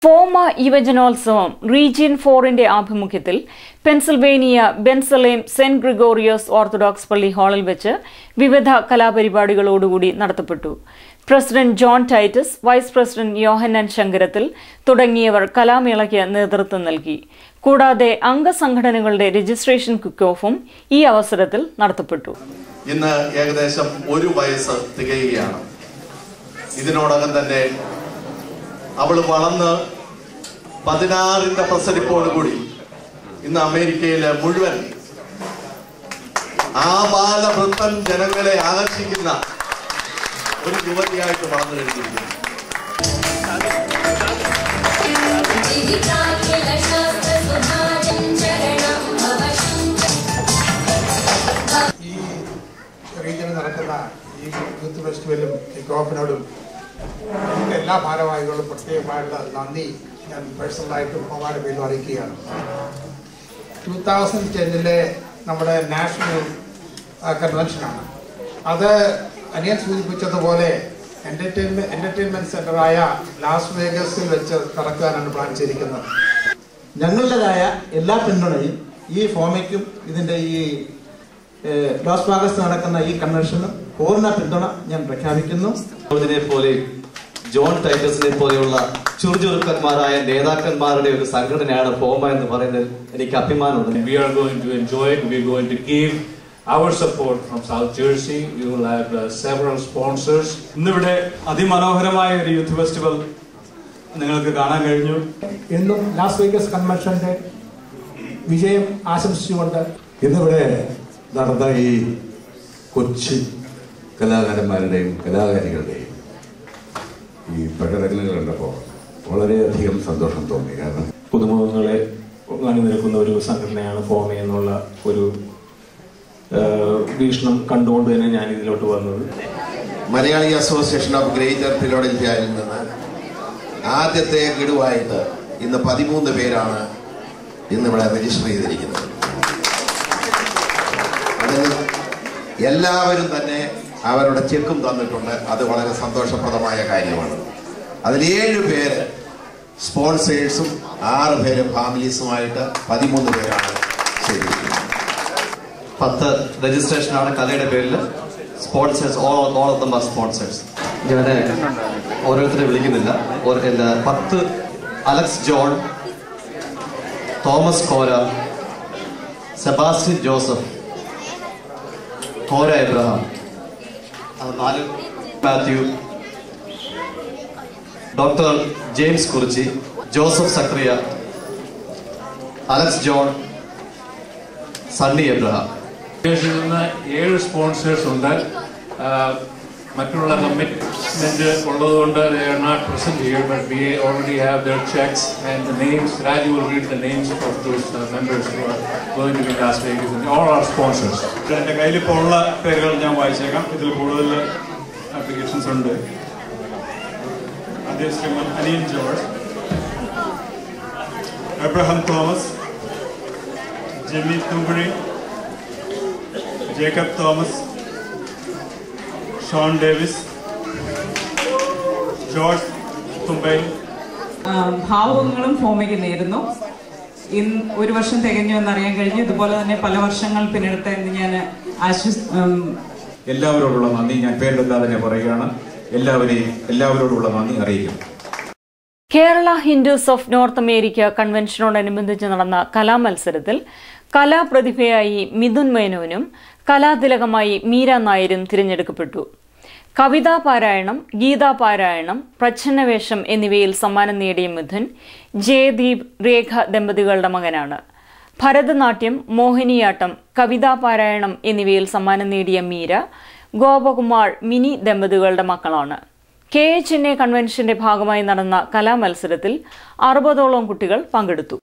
FOMAA യുവജനോത്സവം region 4-ന്റെ ആഭിമുഖ്യത്തിൽ Pennsylvania Bensalem Saint Gregorios Orthodox പള്ളി ഹാളിൽ വെച്ച് വിവിധ കലാപരിപാടികളോടുകൂടി നടത്തപ്പെട്ടു. President John Titus, vice president Yohannan Sankarathil തുടങ്ങിയവർ കലാമേളയ്ക്ക് നേതൃത്വം നൽകി. കൂടാതെ അംഗസംഘടനകളുടെ രജിസ്ട്രേഷൻ കിക്ക് ഓഫും ഈ അവസരത്തിൽ നടത്തപ്പെട്ടു. ഇന്ന് ഏകദേശം 1 വയസ്സ് തികയുകയാണ്. ഇതിനോടകം തന്നെ അവൾ വളർന്ന് 16ന്റെ പ്രസരിപ്പോടുകൂടി ഇന്ന് അമേരിക്കയിലെ മുഴുവൻ ആബാലവൃത്തം ജനങ്ങളെ ആകർഷിക്കുന്ന ഒരു യുവതിയായിട്ട് വളർന്നു കഴിഞ്ഞിരിക്കുന്നു. ഈ റീജിയനിൽ നടക്കുന്ന ഈ യൂത്ത് ഫെസ്റ്റിവലും കിക്ക് ഓഫിനോടും എല്ലാ ഭാരവാഹികളും പ്രത്യേകമായിട്ടുള്ള നന്ദി ഞാൻ പേഴ്സണലായിട്ടും ഭഗവാന്റെ പേരിൽ അറിയിക്കുകയാണ്. 2010 നമ്മുടെ നാഷണൽ കൺവെൻഷനാണ്. അത് അനിയൻ സൂചിപ്പിച്ചതുപോലെ എന്റർടൈൻമെന്റ് സെന്ററായ ലാസ് വേഗസിൽ വെച്ച് നടക്കാനാണ് പ്ലാൻ ചെയ്തിരിക്കുന്നത്. ഞങ്ങളുടേതായ എല്ലാ പിന്തുണയും ഈ ഫോമയ്ക്കും ഇതിന്റെ ഈ ലാസ് വേഗസ് നടക്കുന്ന ഈ കൺവെൻഷനും പൂർണ്ണ പിന്തുണ ഞാൻ പ്രഖ്യാപിക്കുന്നു. പോലെ ജോൺ ടൈറ്റസിനെ പോലെയുള്ള ചുറുചുറുക്കന്മാരായ നേതാക്കന്മാരുടെ ഒരു സംഘടനയാണ് ഫോമ എന്ന് പറയുന്നത് എനിക്ക് അഭിമാനമുണ്ട്. We are going to enjoy it. We are going to give our support from South Jersey. We will have several sponsors. ഇന്നിവിടെ അതിമനോഹരമായ ഒരു യൂത്ത് ഫെസ്റ്റിവൽ നിങ്ങൾക്ക് കാണാൻ കഴിഞ്ഞു. എന്നും ലാസ് വേഗസ് കൺവെൻഷന്റെ വിജയം ആശംസിച്ചുകൊണ്ട് ഇന്നിവിടെ നടന്ന ഈ കൊച്ചു കലാകാരന്മാരുടെയും കലാകാരികളുടെയും ഈ പ്രകടനങ്ങൾ കണ്ടപ്പോൾ വളരെയധികം സന്തോഷം തോന്നി. കാരണം പുതുമുഖങ്ങളെ അണിനിരക്കുന്ന ഒരു സംഘടനയാണ് ഫോമ എന്നുള്ള ഒരു വീക്ഷണം കണ്ടുകൊണ്ട് തന്നെ ഞാൻ ഇതിലോട്ട് വന്നത്. മലയാളി അസോസിയേഷൻ ഓഫ് ഗ്രേറ്റർ ഫിലോഡൽഫിയയിൽ നിന്ന് ആദ്യത്തെ ഗഡുവായിട്ട് ഇന്ന് 13 പേരാണ് ഇന്നിവിടെ രജിസ്റ്റർ ചെയ്തിരിക്കുന്നത്. അതിൽ എല്ലാവരും തന്നെ അവരുടെ ചെക്കും തന്നിട്ടുണ്ട്. അത് വളരെ സന്തോഷപ്രദമായ കാര്യമാണ്. അതിൽ 7 പേര് സ്പോൺസേഴ്സും 6 പേര് ഫാമിലീസുമായിട്ട് 13 പേരാണ് ചെയ്തിരിക്കുന്നത്. 10 രജിസ്ട്രേഷനാണ് കലയുടെ പേരിൽ. Sponsors all of them are sponsors. ഞാൻ ഓരോരുത്തരെ വിളിക്കുന്നില്ല. 10 അലക്സ് ജോൺ, തോമസ് കോര, സെബാസ്റ്റ്യൻ ജോസഫ്, കോര എബ്രഹാം, 4 മാത്യു, ഡോക്ടർ ജെയിംസ് കുറിച്ചി, ജോസഫ് സക്രിയ, അലക്സ് ജോൺ, സണ്ണി എബ്രഹാം. 7 സ്പോൺസേഴ്സ് ഉണ്ട്. മറ്റുള്ള കമ്മിറ്റ്മെന്റ് ഉള്ളതുകൊണ്ട് they are not present here, but we already have their checks and the names. Raju will read the names of those members who are going to be in Las Vegas and all our sponsors. എൻ്റെ കയ്യിൽ ഇപ്പോൾ ഉള്ള പേരുകൾ ഞാൻ വായിച്ചേക്കാം. ഇതിൽ കൂടുതൽ applications ഉണ്ട്. ആദ്യം ശ്രീമൻ അനിയൻ ജോർജ്, എബ്രഹാം തോമസ്, ജിമ്മി തുമ്പഴി, ജേക്കബ് തോമസ്, ഷോൺ ഡേവിസ്, ജോർജ് തുമ്പൈ. ഭാവുകങ്ങളും ഫോമയ്ക്ക് നേരുന്നു. ഇന്ന് 1 വർഷം തികഞ്ഞു എന്നറിയാൻ കഴിഞ്ഞു. ഇതുപോലെ തന്നെ പല വർഷങ്ങൾ പിന്നിടട്ടെ എന്ന് ഞാൻ എല്ലാവരോടുള്ള നന്ദി ഞാൻ പേരെടുക്കാതെ തന്നെ പറയുകയാണ്. എല്ലാവരോടുള്ള നന്ദി അറിയിക്കുന്നു. Kerala Hindus of North America കൺവെൻഷനോടനുബന്ധിച്ച് നടന്ന കലാമത്സരത്തിൽ കലാപ്രതിഭയായി മിഥുൻ മേനോനും കലാതിലകമായി മീര നായരും തിരഞ്ഞെടുക്കപ്പെട്ടു. കവിതാപാരായണം, ഗീതാപാരായണം, പ്രച്ഛന്നവേഷം എന്നിവയിൽ സമ്മാനം നേടിയ മിഥുൻ ജയദീപ് രേഖ ദമ്പതികളുടെ മകനാണ്. ഭരതനാട്യം, മോഹിനിയാട്ടം, കവിതാപാരായണം എന്നിവയിൽ സമ്മാനം നേടിയ മീര ഗോപകുമാർ മിനി ദമ്പതികളുടെ മക്കളാണ്. KHNA കൺവെൻഷന്റെ ഭാഗമായി നടന്ന കലാമത്സരത്തിൽ 60ഓളം കുട്ടികൾ പങ്കെടുത്തു.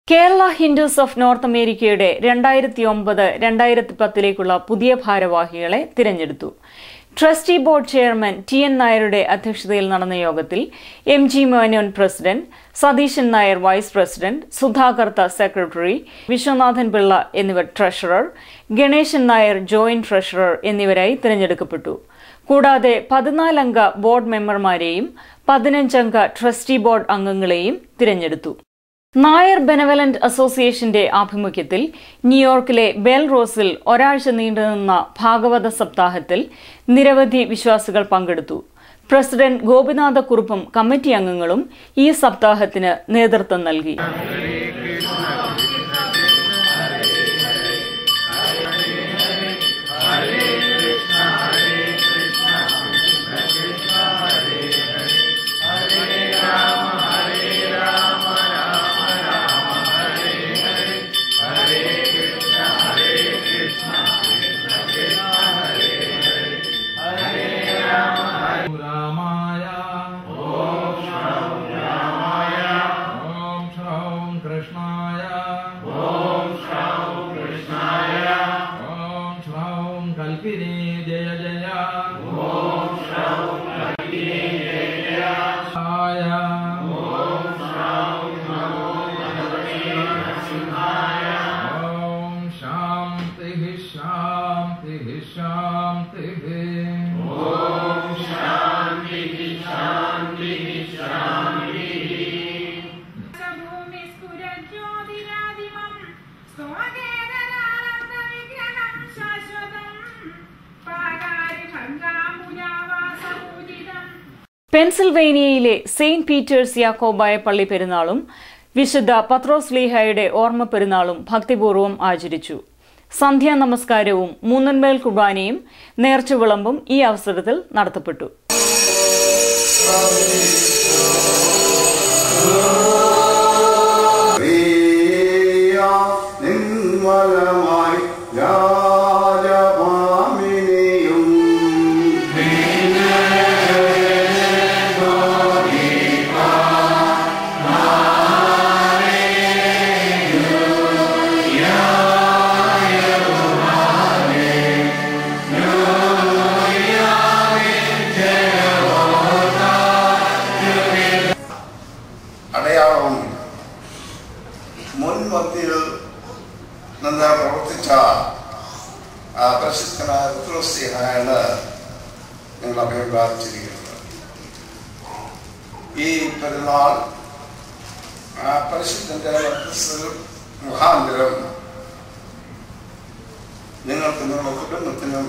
കേരള ഹിന്ദുസ് ഓഫ് നോർത്ത് അമേരിക്കയുടെ 2009-2010 പുതിയ ഭാരവാഹികളെ തിരഞ്ഞെടുത്തു. ട്രസ്റ്റി ബോർഡ് ചെയർമാൻ TN നായരുടെ അധ്യക്ഷതയിൽ നടന്ന യോഗത്തിൽ MG Menon president, Satheesan Nair vice president, Sudhakar secretary, Viswanathan Pillai എന്നിവർ treasurer, Ganesan Nair joint treasurer എന്നിവരായി തിരഞ്ഞെടുക്കപ്പെട്ടു. കൂടാതെ 14 അംഗ ബോർഡ് മെമ്പർമാരെയും 15 അംഗ ട്രസ്റ്റി ബോർഡ് അംഗങ്ങളെയും തിരഞ്ഞെടുത്തു. നായർ ബെനവലന്റ് അസോസിയേഷന്റെ ആഭിമുഖ്യത്തിൽ ന്യൂയോർക്കിലെ ബെൽ റോസിൽ ഒരാഴ്ച നീണ്ടുനിന്ന ഭാഗവത സപ്താഹത്തിൽ നിരവധി വിശ്വാസികൾ പങ്കെടുത്തു. പ്രസിഡന്റ് ഗോപിനാഥക്കുറുപ്പും കമ്മിറ്റി അംഗങ്ങളും ഈ സപ്താഹത്തിന് നേതൃത്വം നൽകി. പെൻസിൽവേനിയയിലെ സെയിന്റ് പീറ്റേഴ്സ് യാക്കോബായ പള്ളി പെരുന്നാളും വിശുദ്ധ പത്രോസ് ലീഹായുടെ ഓർമ്മ പെരുന്നാളും ഭക്തിപൂർവ്വം ആചരിച്ചു. സന്ധ്യാ നമസ്കാരവും മൂന്നൻമേൽ കുർബാനയും നേർച്ചവിളമ്പും ഈ അവസരത്തിൽ നടത്തപ്പെട്ടു. പ്രസിദ്ധനായ പത്രോസ് ലീഹായാണ് ഞങ്ങൾ അഭിപ്രായിച്ചിരിക്കുന്നത്. ഈ പെരുന്നാൾ പരിശുദ്ധന്റെ മുഖാന്തരം നിങ്ങൾക്കും നിങ്ങളുടെ കുടുംബത്തിനും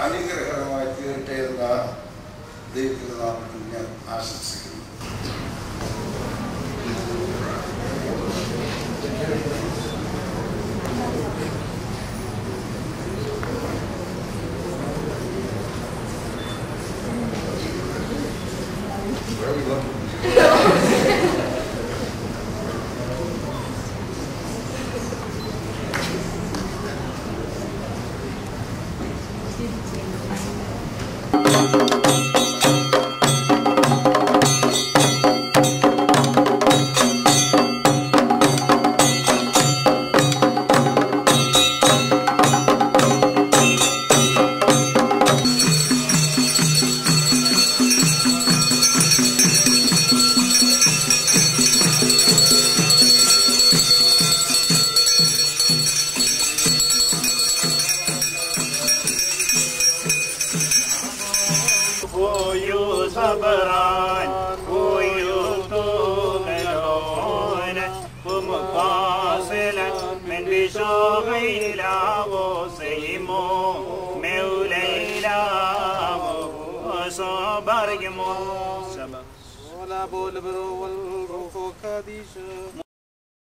അനുഗ്രഹകരമായി തീരട്ടെ എന്ന ദൈവത്തിന്റെ നാമത്തിൽ ഞാൻ ആശംസിക്കുന്നു.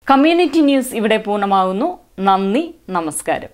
കമ്മ്യൂണിറ്റി ന്യൂസ് ഇവിടെ പൂർണ്ണമാകുന്നു. നന്ദി, നമസ്കാരം.